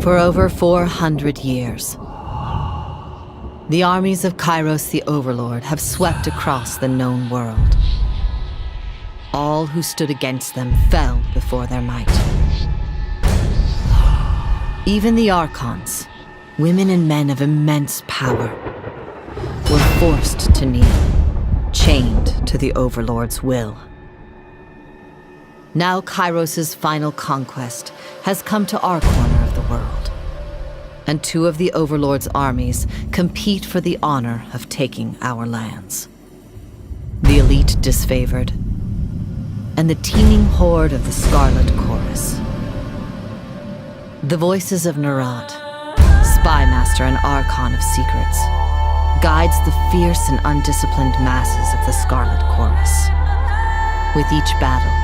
For over 400 years, the armies of Kairos the Overlord have swept across the known world. All who stood against them fell before their might. Even the Archons, women and men of immense power, were forced to kneel, chained to the Overlord's will. Now Kairos' final conquest has come to our corner of the world, and two of the Overlord's armies compete for the honor of taking our lands. The elite disfavored, and the teeming horde of the Scarlet Chorus. The voices of Nerat, spymaster and Archon of secrets, guides the fierce and undisciplined masses of the Scarlet Chorus. With each battle,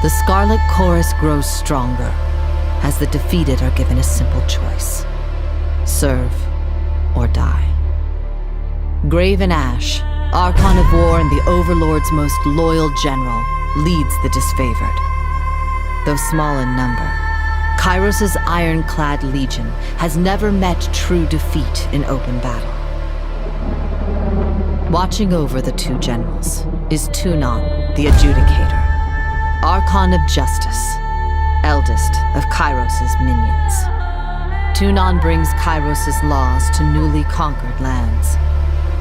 the Scarlet Chorus grows stronger, as the defeated are given a simple choice: serve or die. Graven Ash, Archon of War and the Overlord's most loyal general, leads the disfavored. Though small in number, Kairos' ironclad legion has never met true defeat in open battle. Watching over the two generals is Tyranny, the Adjudicator, Archon of Justice, eldest of Kairos' minions. Tyranny brings Kairos' laws to newly conquered lands,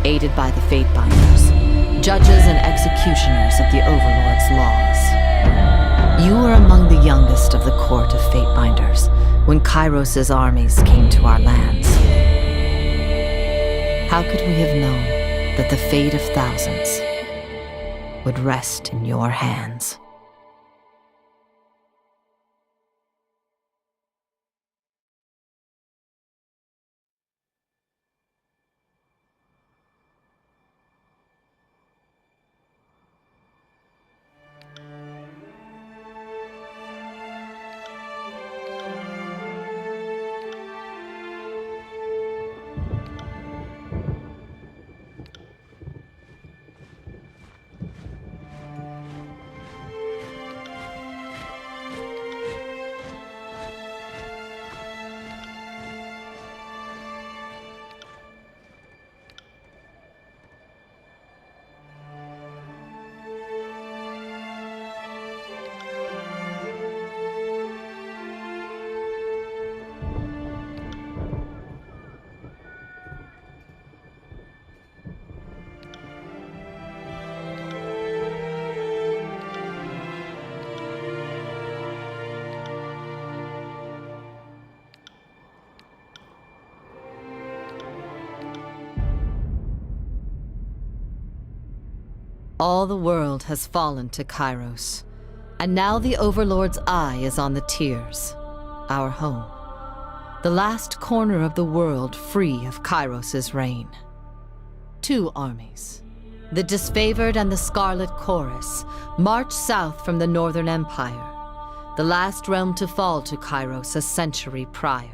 aided by the Fatebinders, judges and executioners of the Overlord's laws. You were among the youngest of the court of Fatebinders when Kairos' armies came to our lands. How could we have known that the fate of thousands would rest in your hands? All the world has fallen to Kairos, and now the Overlord's eye is on the Tiers, our home, the last corner of the world free of Kairos' reign. Two armies, the disfavored and the Scarlet Chorus, march south from the Northern Empire, the last realm to fall to Kairos a century prior.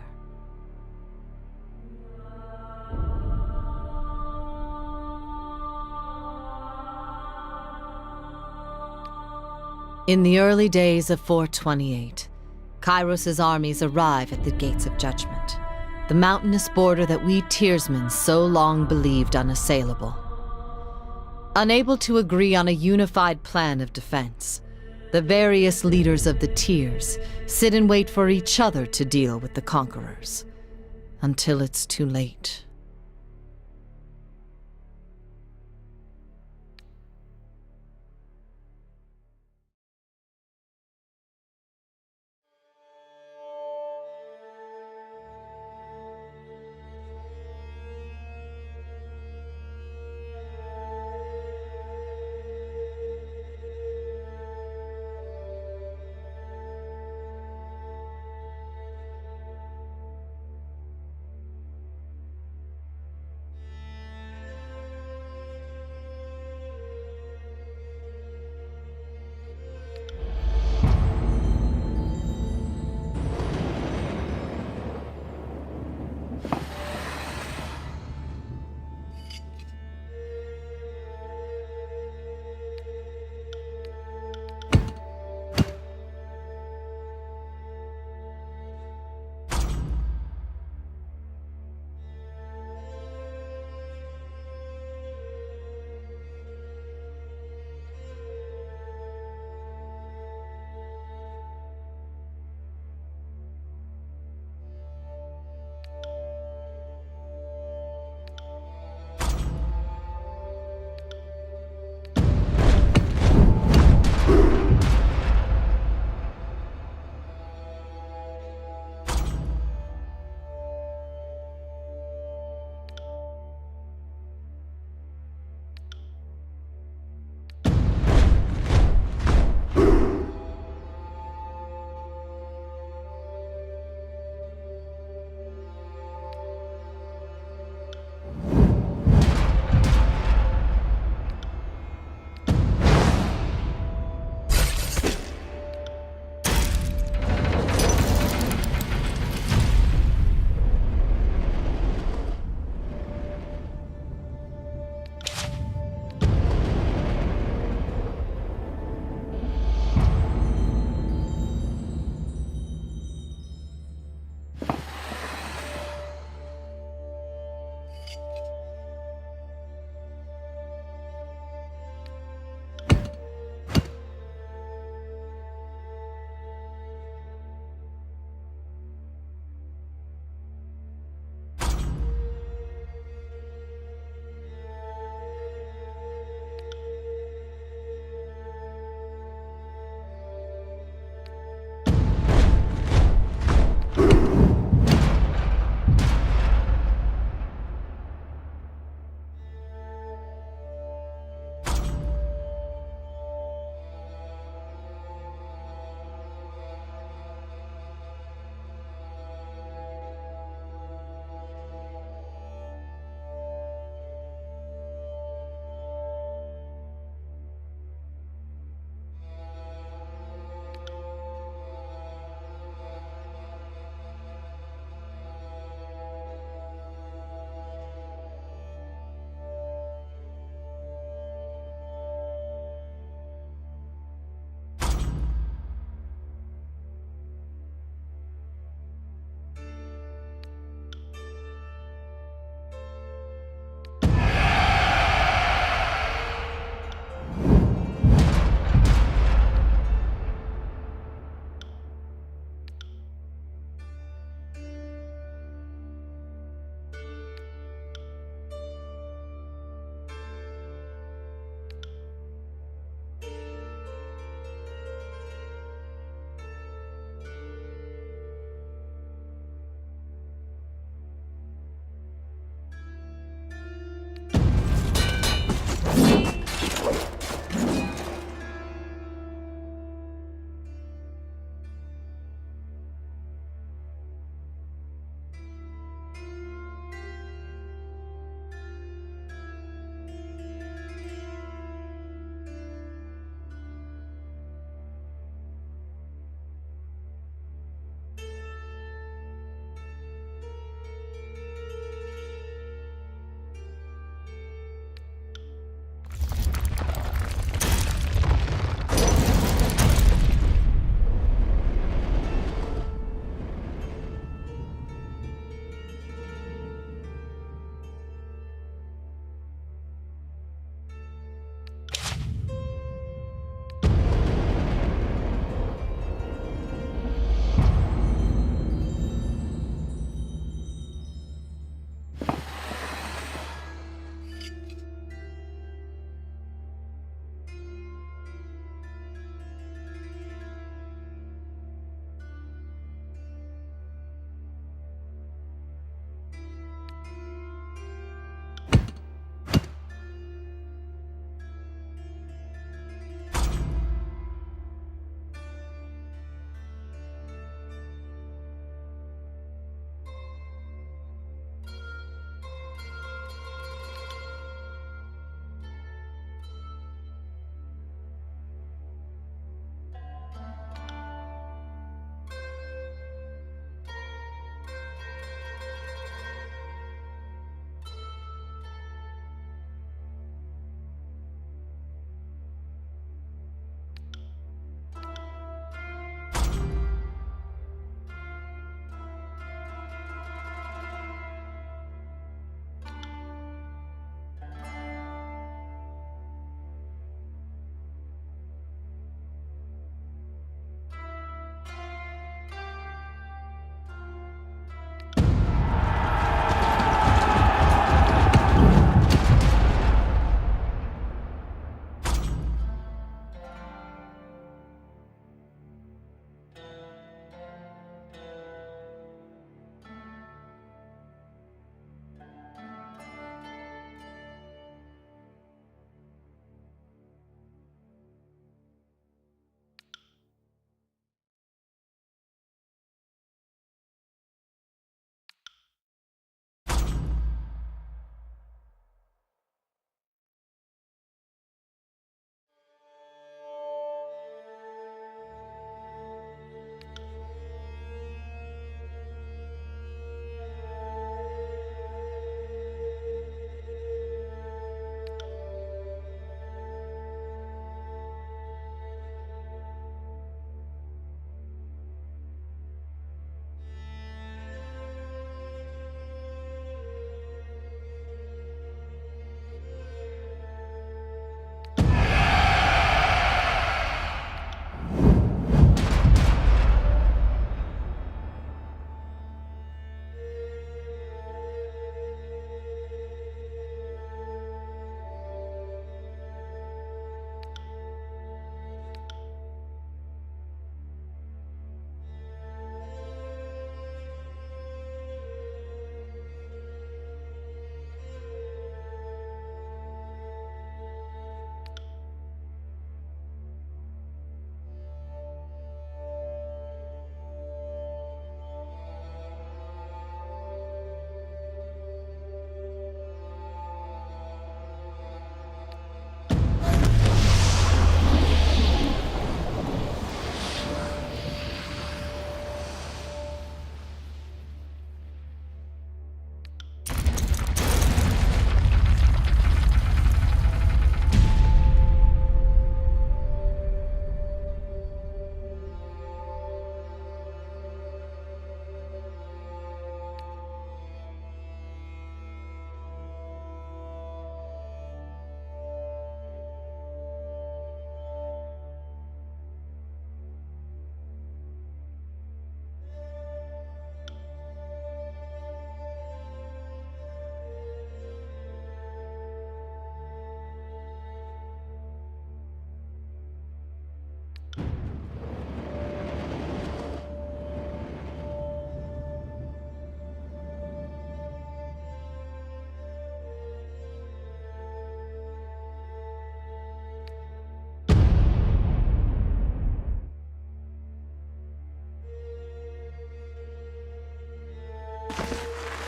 In the early days of 428, Kairos' armies arrive at the Gates of Judgment, the mountainous border that we Tiersmen so long believed unassailable. Unable to agree on a unified plan of defense, the various leaders of the Tiers sit and wait for each other to deal with the conquerors, until it's too late.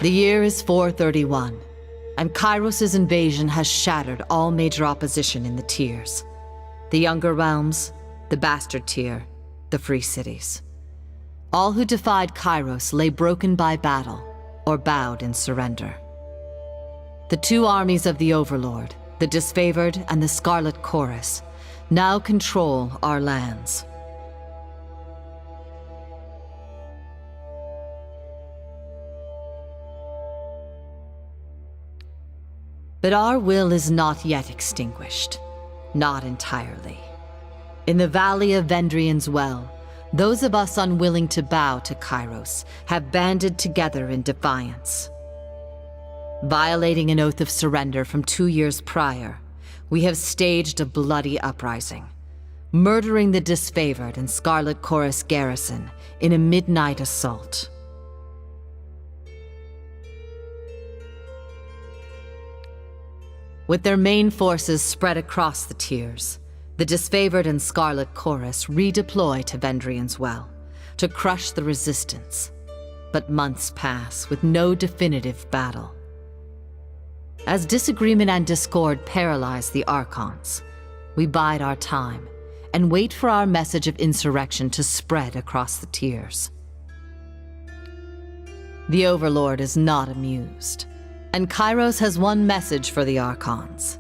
The year is 431, and Kairos' invasion has shattered all major opposition in the tiers. The Younger Realms, the Bastard Tier, the Free Cities. All who defied Kairos lay broken by battle, or bowed in surrender. The two armies of the Overlord, the Disfavored and the Scarlet Chorus, now control our lands. But our will is not yet extinguished. Not entirely. In the Valley of Vendrian's Well, those of us unwilling to bow to Kairos have banded together in defiance. Violating an oath of surrender from 2 years prior, we have staged a bloody uprising, murdering the Disfavored and Scarlet Chorus garrison in a midnight assault. With their main forces spread across the tiers, the Disfavored and Scarlet Chorus redeploy to Vendrian's Well to crush the resistance. But months pass with no definitive battle. As disagreement and discord paralyze the Archons, we bide our time and wait for our message of insurrection to spread across the tiers. The Overlord is not amused, and Kairos has one message for the Archons: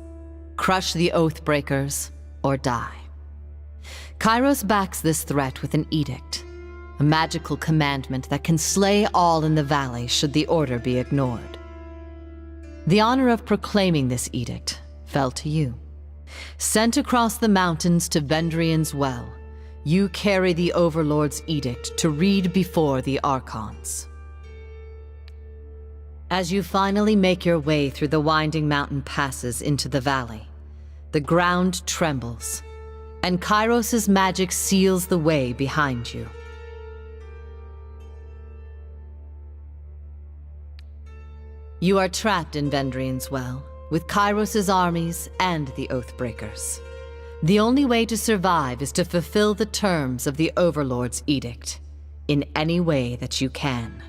crush the Oathbreakers or die. Kairos backs this threat with an edict, a magical commandment that can slay all in the valley should the order be ignored. The honor of proclaiming this edict fell to you. Sent across the mountains to Vendrian's Well, you carry the Overlord's edict to read before the Archons. As you finally make your way through the winding mountain passes into the valley, the ground trembles, and Kairos' magic seals the way behind you. You are trapped in Vendrian's Well, with Kairos' armies and the Oathbreakers. The only way to survive is to fulfill the terms of the Overlord's edict, in any way that you can.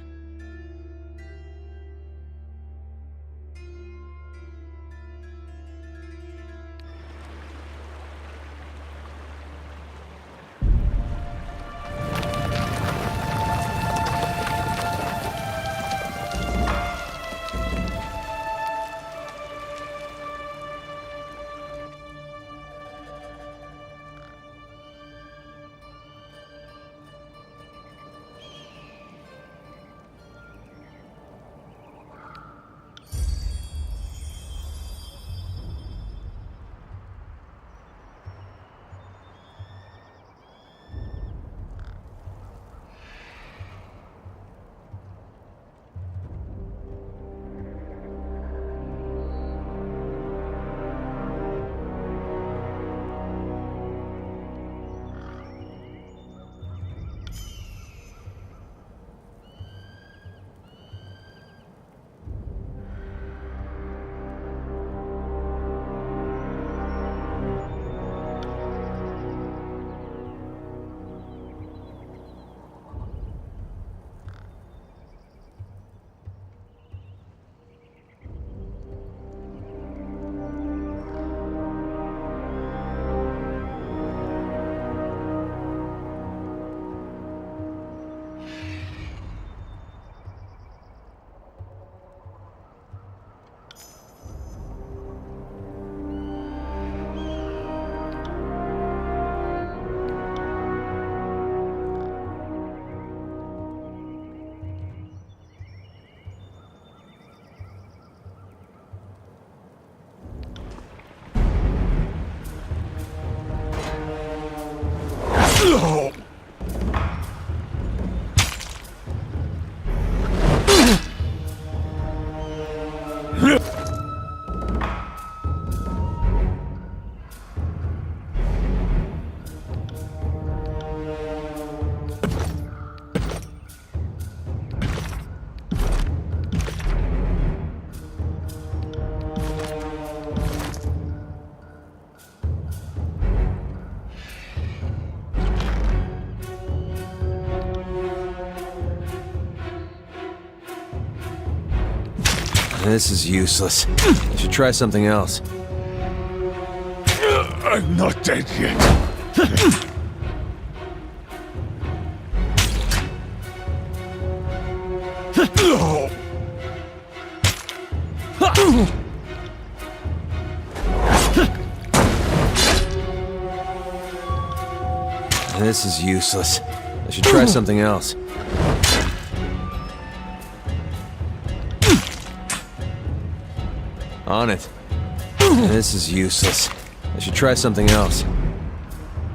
This is useless. I should try something else. I'm not dead yet. This is useless. I should try something else. On it. This is useless. I should try something else.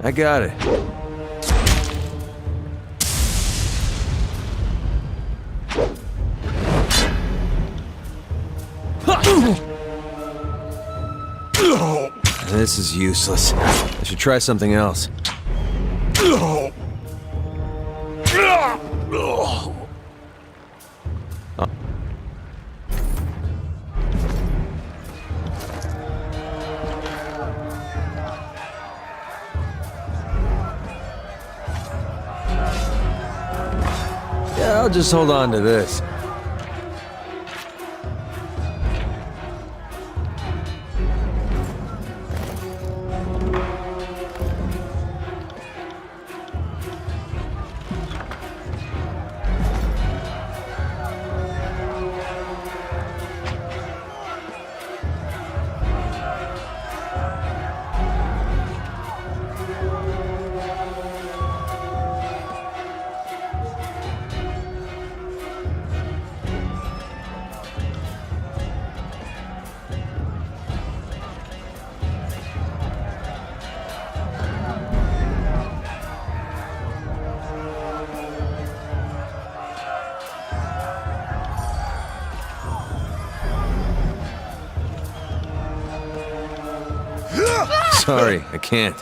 I got it. This is useless. I should try something else. Yeah, I'll just hold on to this. Sorry, I can't.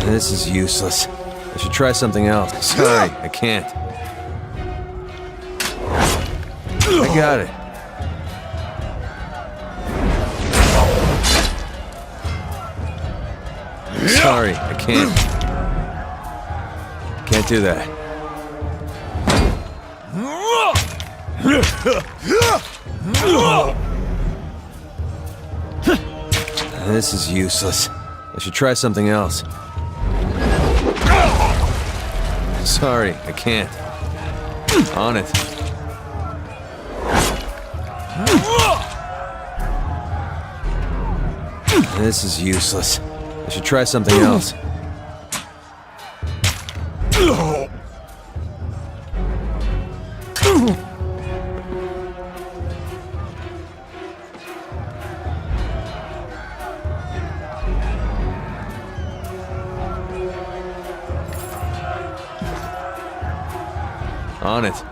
This is useless. I should try something else. Sorry, I can't. I got it. Sorry, I can't. Can't do that. This is useless. I should try something else. Sorry, I can't. On it. This is useless. I should try something else. On it.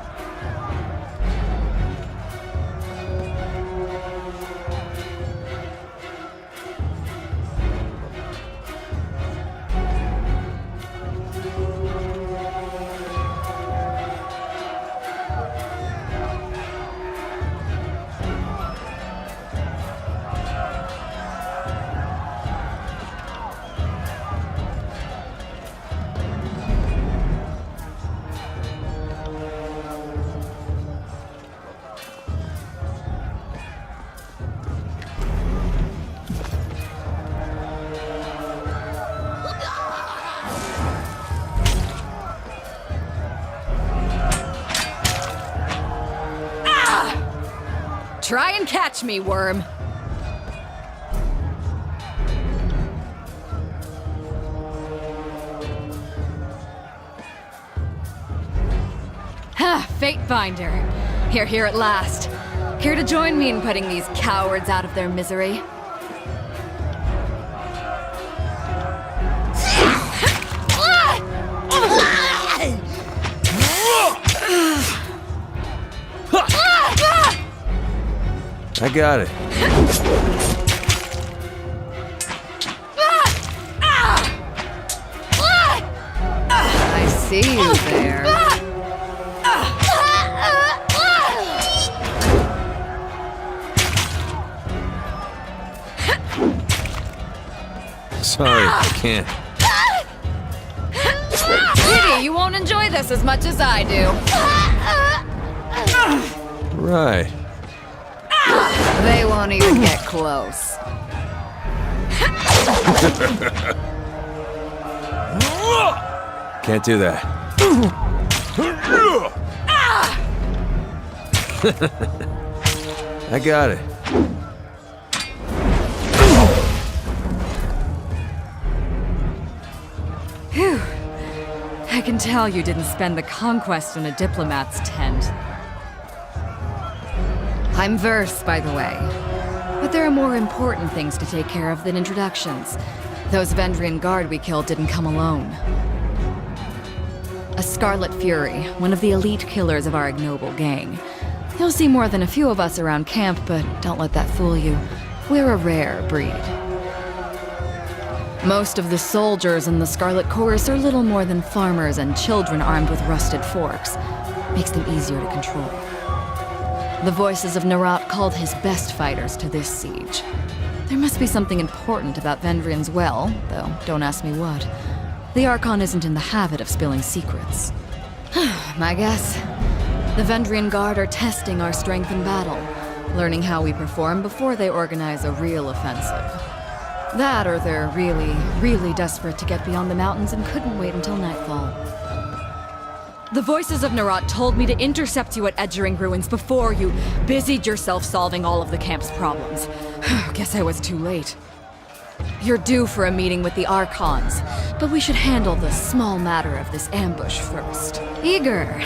Try and catch me, worm. Fate Finder. You're here at last. Here to join me in putting these cowards out of their misery. I got it. I see you there. Sorry, I can't. Pity you won't enjoy this as much as I do. Right. They won't even get close. Can't do that. I got it. Phew. I can tell you didn't spend the conquest in a diplomat's tent. I'm versed, by the way. But there are more important things to take care of than introductions. Those Vendrian guard we killed didn't come alone. A Scarlet Fury, one of the elite killers of our ignoble gang. You'll see more than a few of us around camp, but don't let that fool you. We're a rare breed. Most of the soldiers in the Scarlet Chorus are little more than farmers and children armed with rusted forks. Makes them easier to control. The voices of Narat called his best fighters to this siege. There must be something important about Vendrian's well, though don't ask me what. The Archon isn't in the habit of spilling secrets. My guess? The Vendrian Guard are testing our strength in battle, learning how we perform before they organize a real offensive. That or they're really, really desperate to get beyond the mountains and couldn't wait until nightfall. The voices of Narat told me to intercept you at Edgering Ruins before you busied yourself solving all of the camp's problems. Guess I was too late. You're due for a meeting with the Archons, but we should handle the small matter of this ambush first. Eager.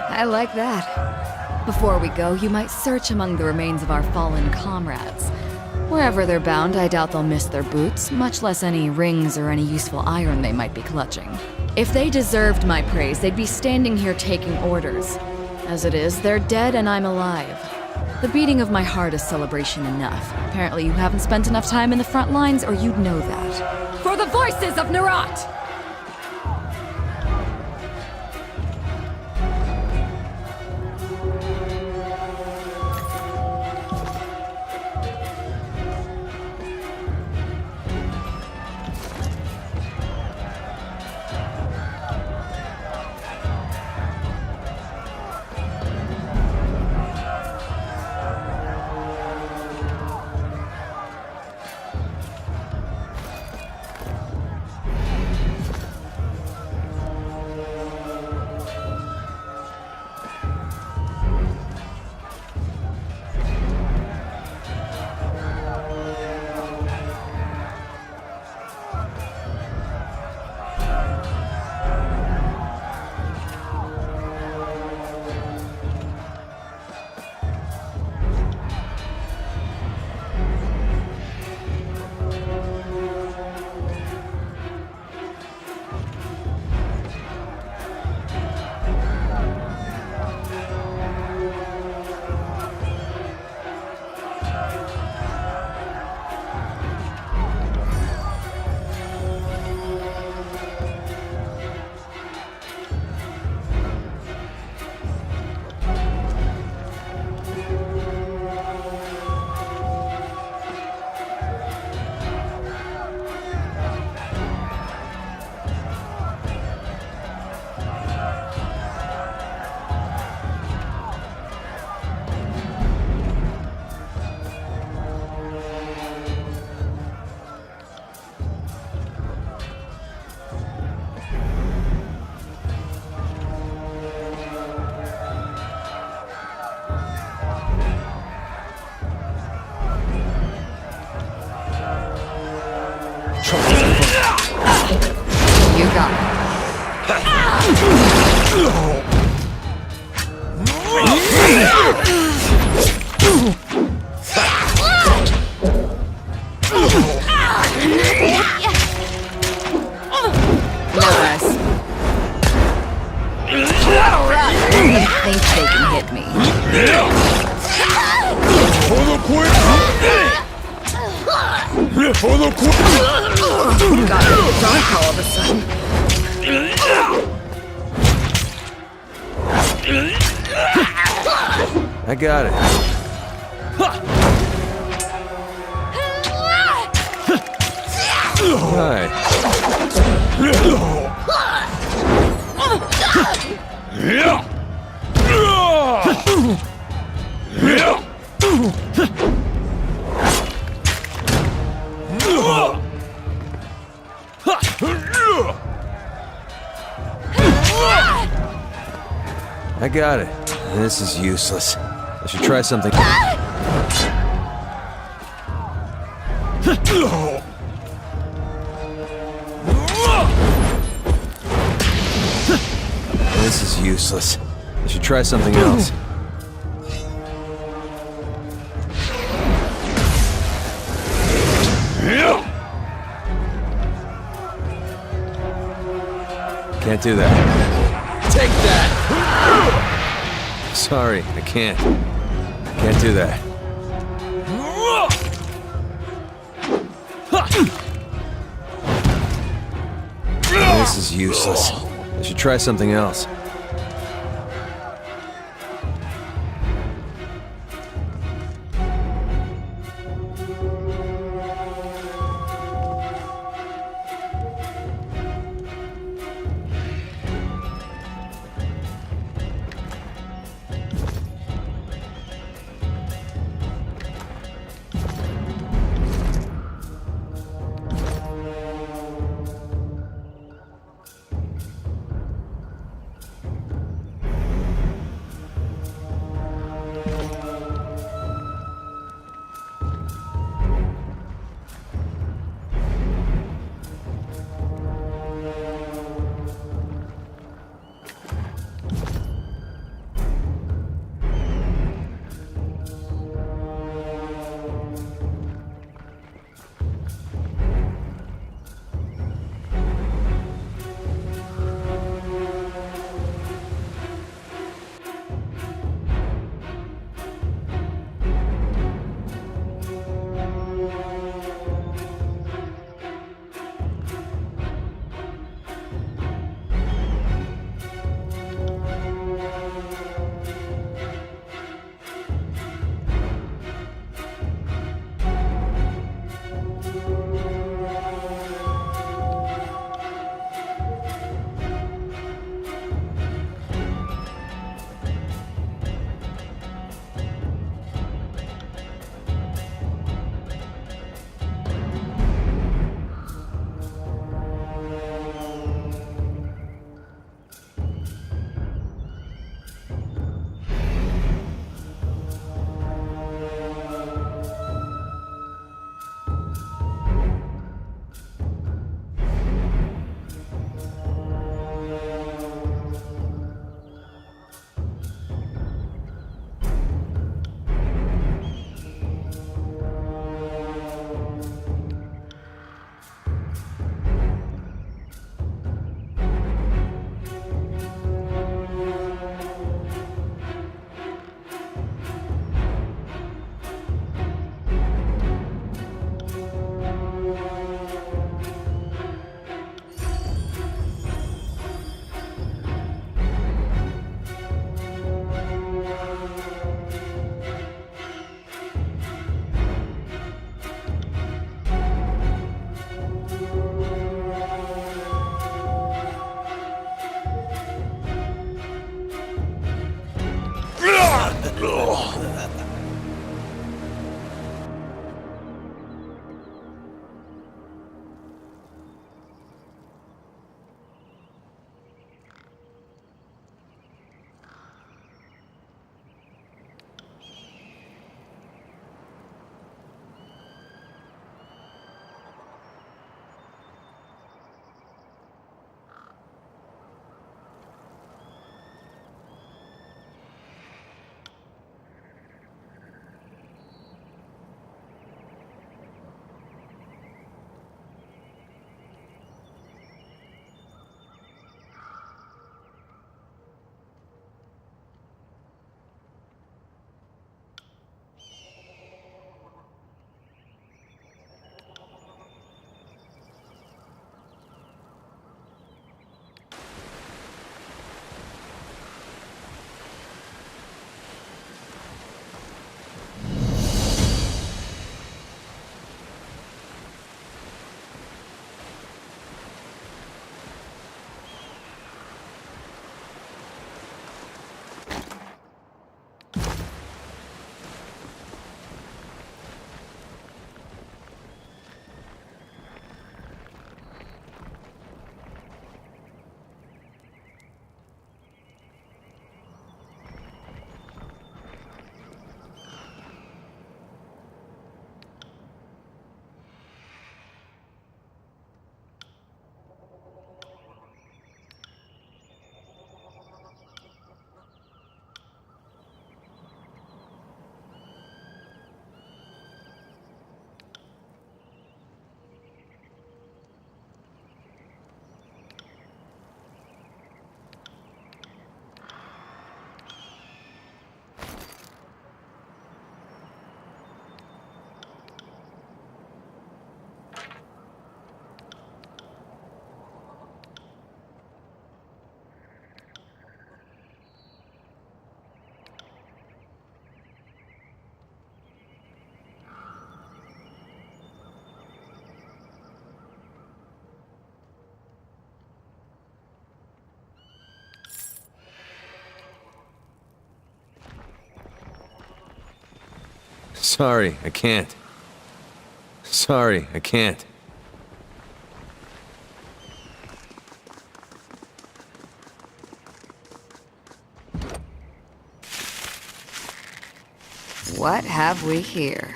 I like that. Before we go, you might search among the remains of our fallen comrades. Wherever they're bound, I doubt they'll miss their boots, much less any rings or any useful iron they might be clutching. If they deserved my praise, they'd be standing here taking orders. As it is, they're dead and I'm alive. The beating of my heart is celebration enough. Apparently you haven't spent enough time in the front lines, or you'd know that. For the voices of Narat! You got it. Got it dark all of a sudden. I got it. I got it. This is useless. I should try something. This is useless. I should try something else. Can't do that. Take that! Sorry, I can't. Can't do that. This is useless. I should try something else. Sorry, I can't. Sorry, I can't. What have we here?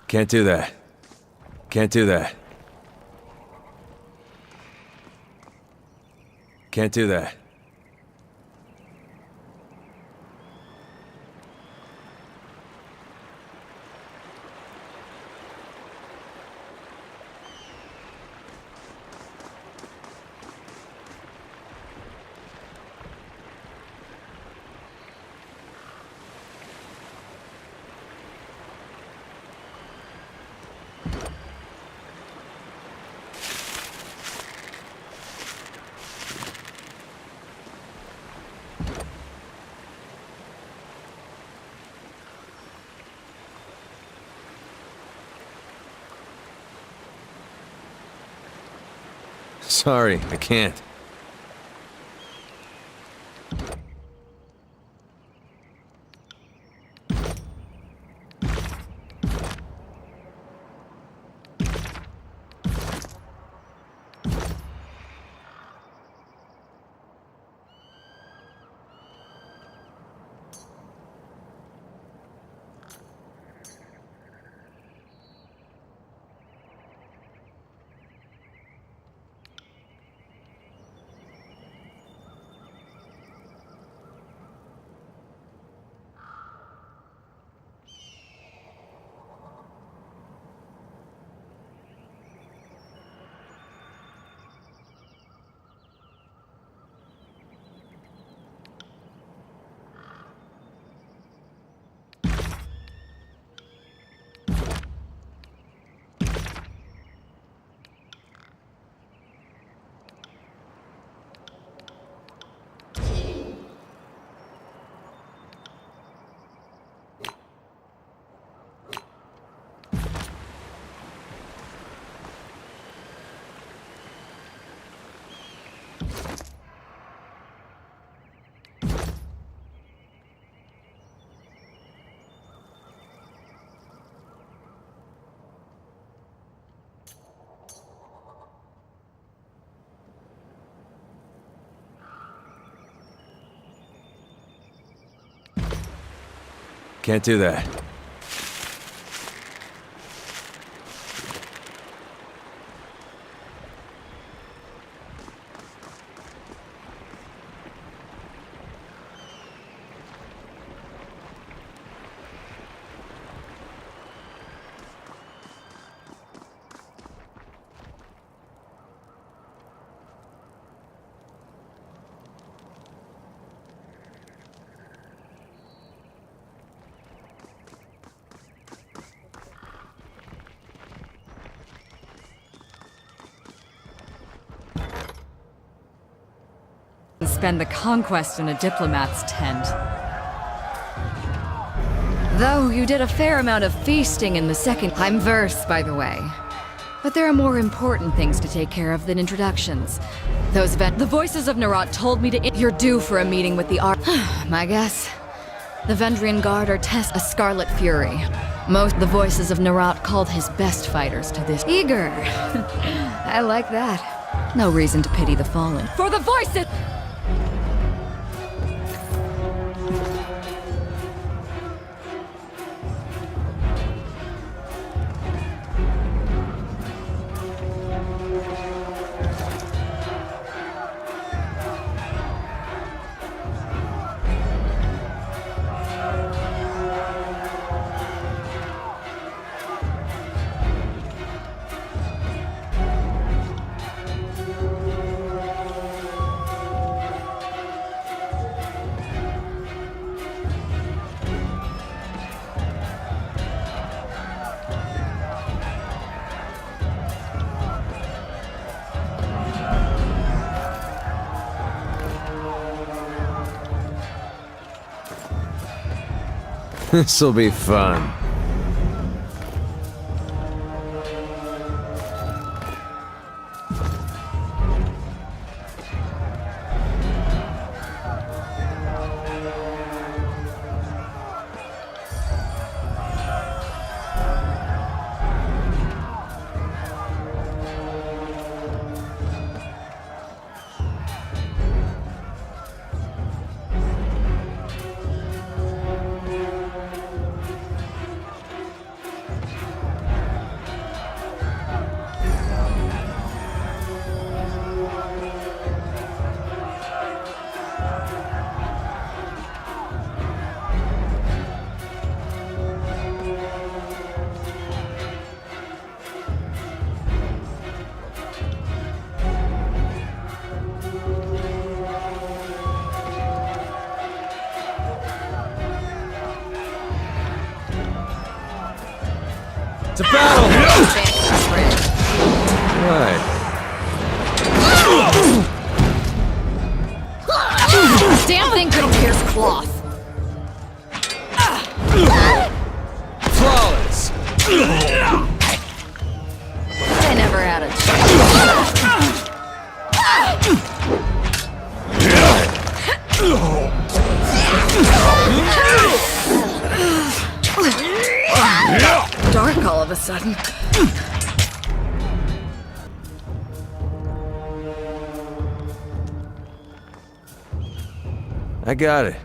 Can't do that. Can't do that. Can't do that. Sorry, I can't. Can't do that. Spend the conquest in a diplomat's tent. Though you did a fair amount of feasting in the second. I'm verse, by the way. But there are more important things to take care of than introductions. The voices of Nerat told me to. You're due for a meeting with the My guess. The Vendrian Guard are a Scarlet Fury. The voices of Nerat called his best fighters to this. Eager. I like that. No reason to pity the fallen. For the voices! This'll be fun. It's a battle! Right. Damn thing couldn't pierce cloth. Flawless! I never had a chance. Dark all of a sudden. I got it.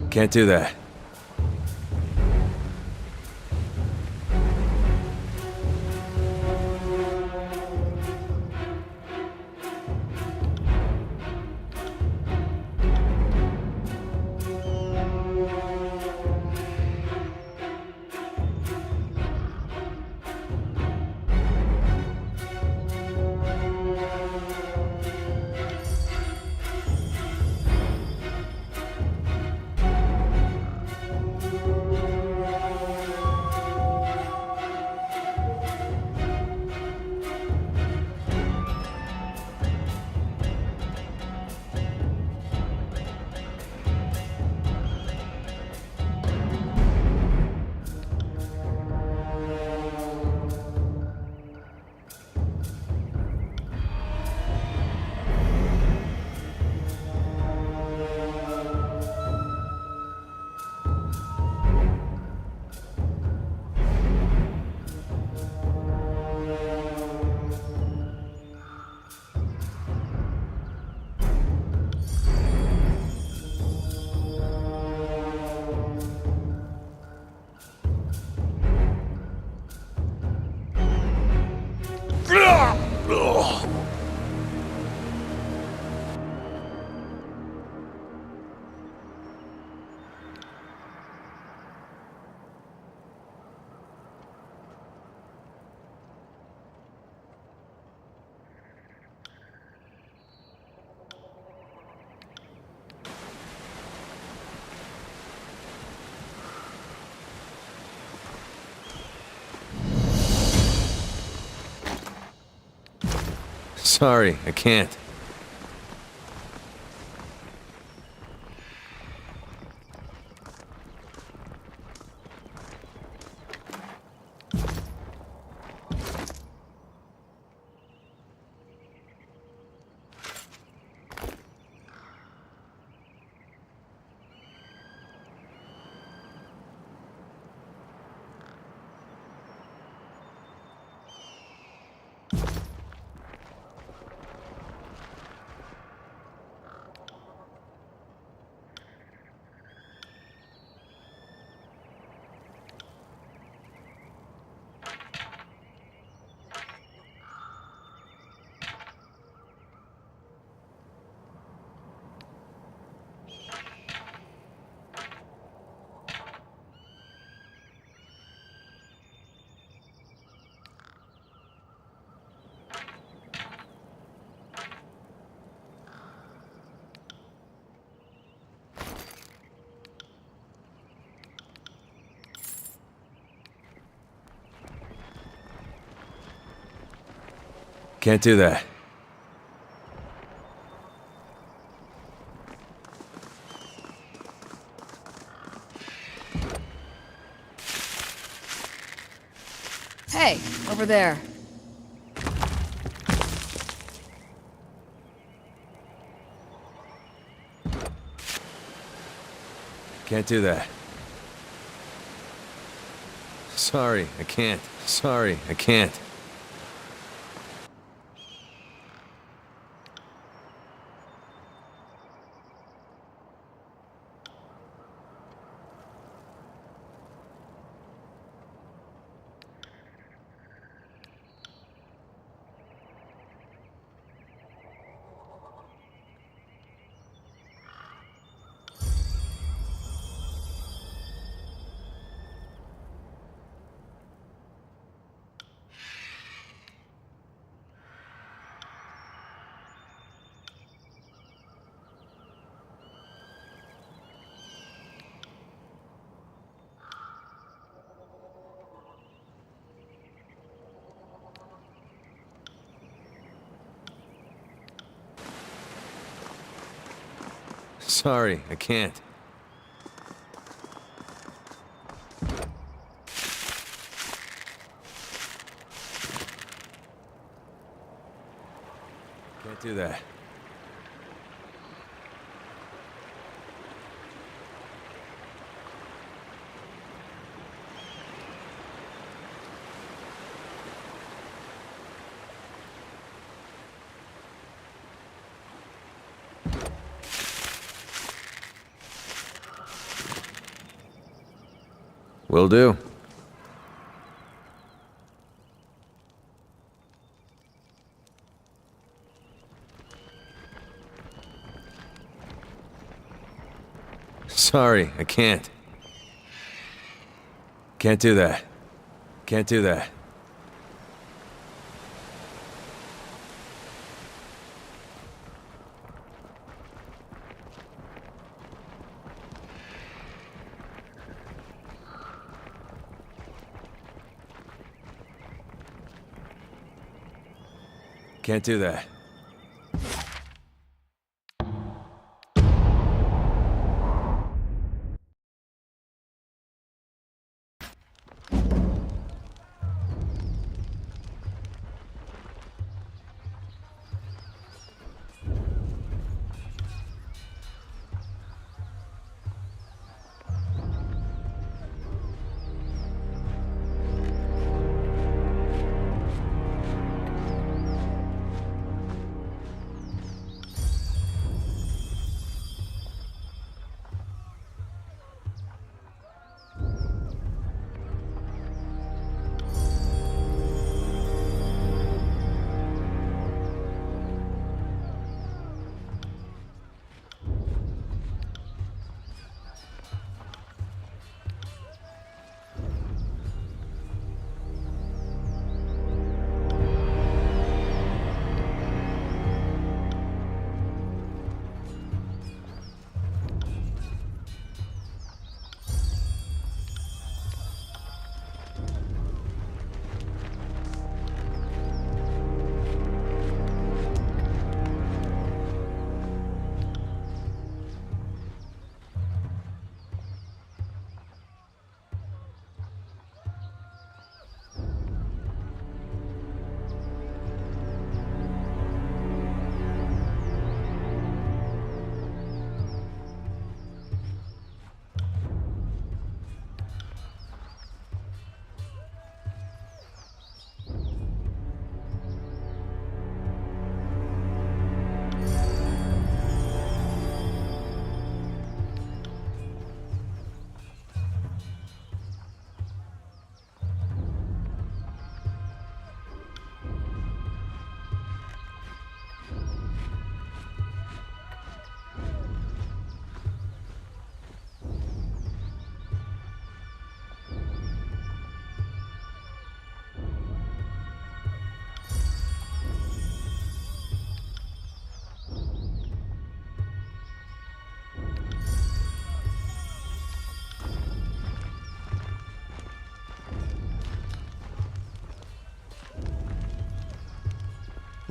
Can't do that. Sorry, I can't. Can't do that. Hey, over there. Can't do that. Sorry, I can't. Sorry, I can't. Sorry, I can't. Can't do that. Will do. Sorry, I can't. Can't do that. Can't do that. Can't do that.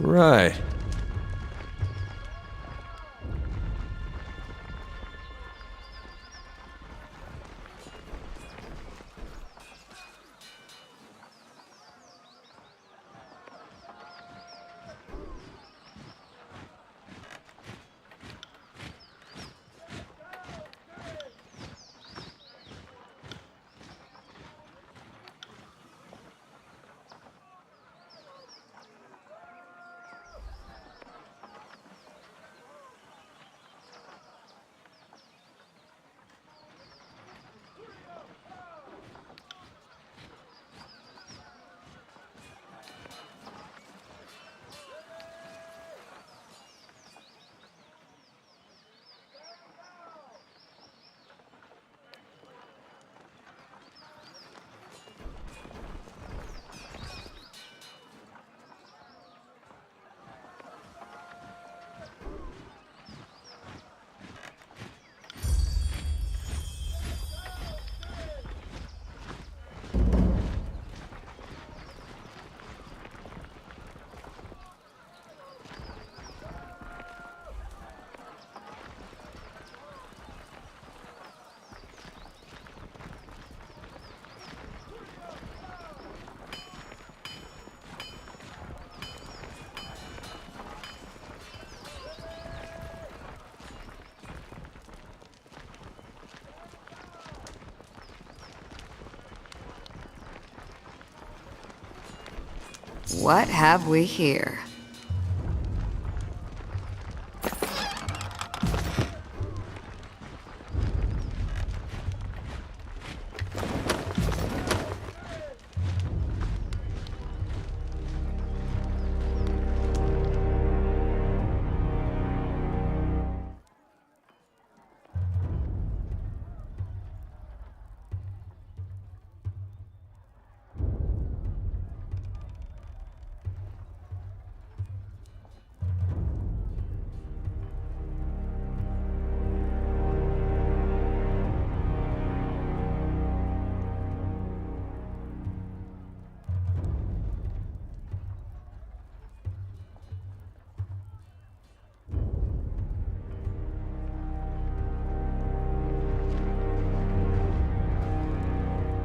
Right. What have we here?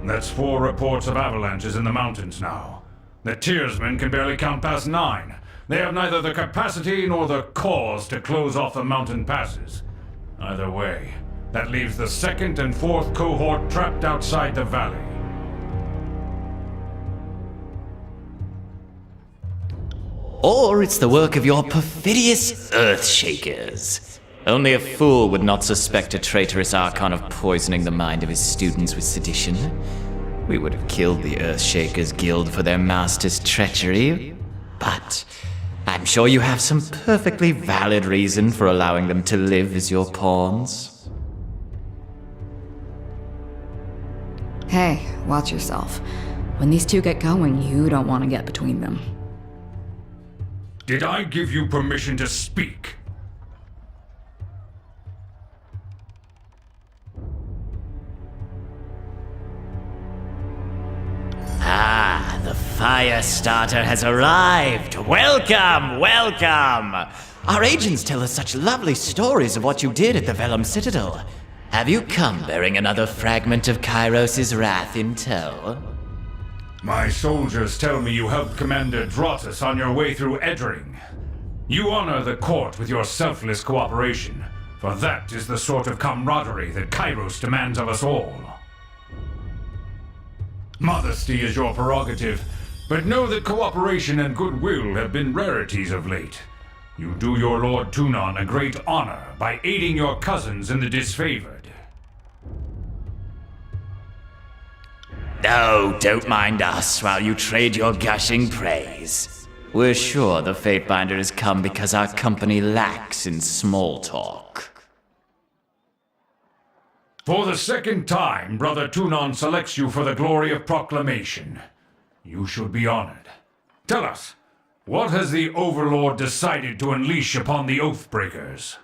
That's 4 reports of avalanches in the mountains now. The Tearsmen can barely count past 9. They have neither the capacity nor the cause to close off the mountain passes. Either way, that leaves the 2nd and 4th cohort trapped outside the valley. Or it's the work of your perfidious Earthshakers. Only a fool would not suspect a traitorous Archon of poisoning the mind of his students with sedition. We would have killed the Earthshakers Guild for their master's treachery, but I'm sure you have some perfectly valid reason for allowing them to live as your pawns. Hey, watch yourself. When these two get going, you don't want to get between them. Did I give you permission to speak? Ah, the fire starter has arrived! Welcome, welcome! Our agents tell us such lovely stories of what you did at the Vellum Citadel. Have you come bearing another fragment of Kairos' wrath in tow? My soldiers tell me you helped Commander Drotus on your way through Edring. You honor the court with your selfless cooperation, for that is the sort of camaraderie that Kairos demands of us all. Modesty is your prerogative, but know that cooperation and goodwill have been rarities of late. You do your Lord Tunon a great honor by aiding your cousins in the disfavored. No, don't mind us while you trade your gushing praise. We're sure the Fatebinder has come because our company lacks in small talk. For the 2nd time, Brother Tunon selects you for the glory of proclamation. You should be honored. Tell us, what has the Overlord decided to unleash upon the Oathbreakers?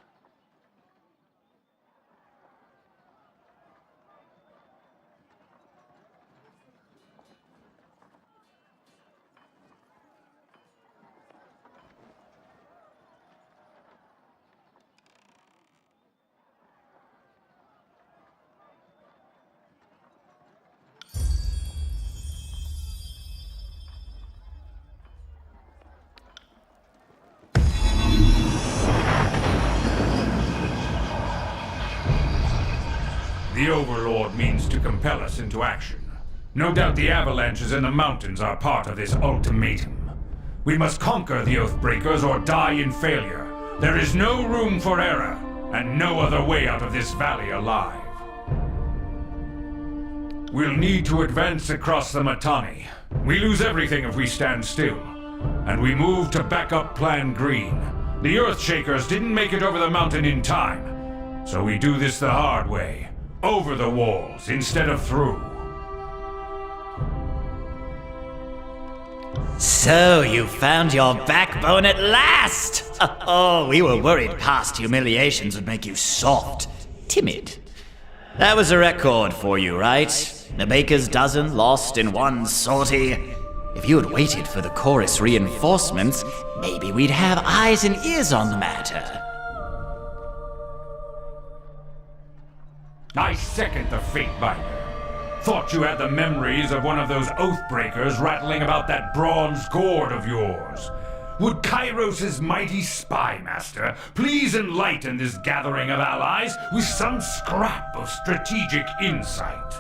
The Overlord means to compel us into action. No doubt the avalanches in the mountains are part of this ultimatum. We must conquer the Oathbreakers or die in failure. There is no room for error, and no other way out of this valley alive. We'll need to advance across the Mittani. We lose everything if we stand still. And we move to backup Plan Green. The Earthshakers didn't make it over the mountain in time. So we do this the hard way. Over the walls instead of through. So you found your backbone at last! Oh, we were worried past humiliations would make you soft, timid. That was a record for you, right? A baker's dozen lost in one sortie. If you had waited for the chorus reinforcements, maybe we'd have eyes and ears on the matter. I second the Fatebinder. Thought you had the memories of one of those Oathbreakers rattling about that bronze gourd of yours. Would Kairos' mighty spy master please enlighten this gathering of allies with some scrap of strategic insight?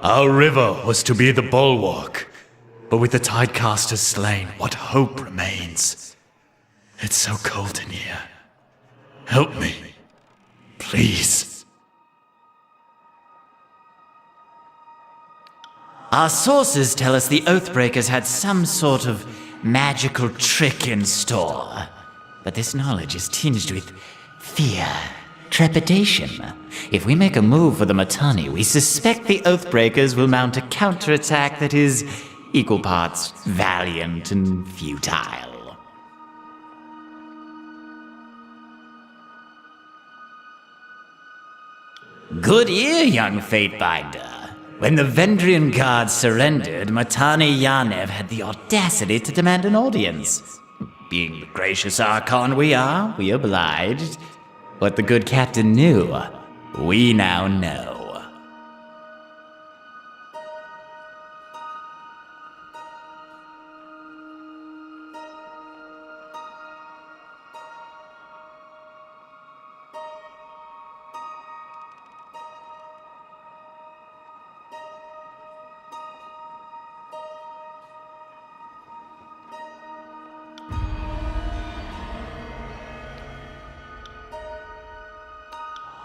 Our river was to be the bulwark, but with the tidecasters slain, what hope remains? It's so cold in here. Help me, please. Our sources tell us the Oathbreakers had some sort of magical trick in store. But this knowledge is tinged with fear, trepidation. If we make a move for the Mitanni, we suspect the Oathbreakers will mount a counterattack that is equal parts valiant and futile. Good ear, young Fatebinder. When the Vendrian guards surrendered, Mitanni Yanev had the audacity to demand an audience. Being the gracious Archon we are, we obliged. What the good captain knew, we now know.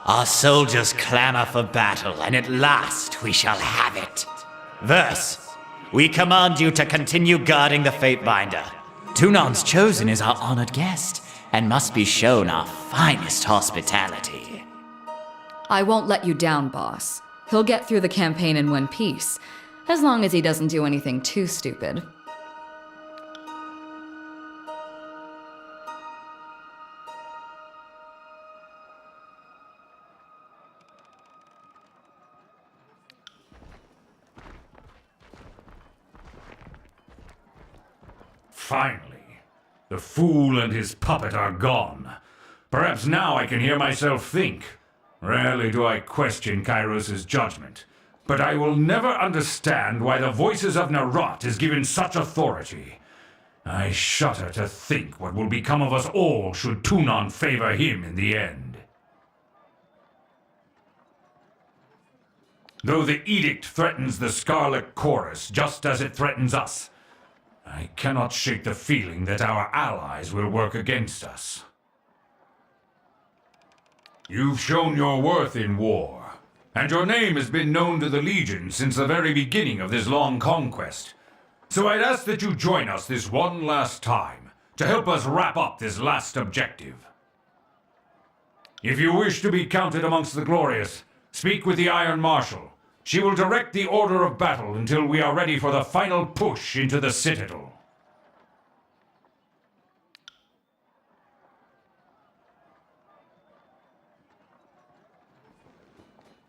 Our soldiers clamor for battle, and at last we shall have it. Verse, we command you to continue guarding the Fatebinder. Tunan's chosen is our honored guest, and must be shown our finest hospitality. I won't let you down, boss. He'll get through the campaign in one piece, as long as he doesn't do anything too stupid. Finally, the fool and his puppet are gone. Perhaps now I can hear myself think. Rarely do I question Kairos' judgment, but I will never understand why the voices of Nerat is given such authority. I shudder to think what will become of us all should Tunan favor him in the end. Though the edict threatens the Scarlet Chorus just as it threatens us, I cannot shake the feeling that our allies will work against us. You've shown your worth in war, and your name has been known to the Legion since the very beginning of this long conquest. So I'd ask that you join us this one last time, to help us wrap up this last objective. If you wish to be counted amongst the glorious, speak with the Iron Marshal. She will direct the order of battle until we are ready for the final push into the Citadel.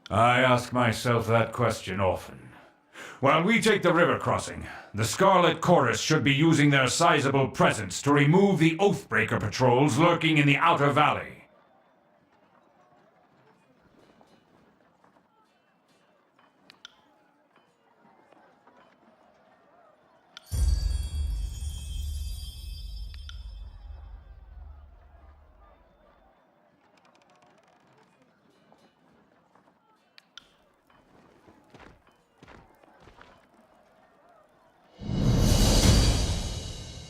I ask myself that question often. While we take the river crossing, the Scarlet Chorus should be using their sizable presence to remove the Oathbreaker patrols lurking in the Outer Valley.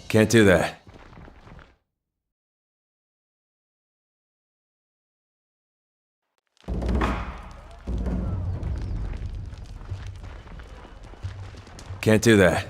Can't do that. Can't do that.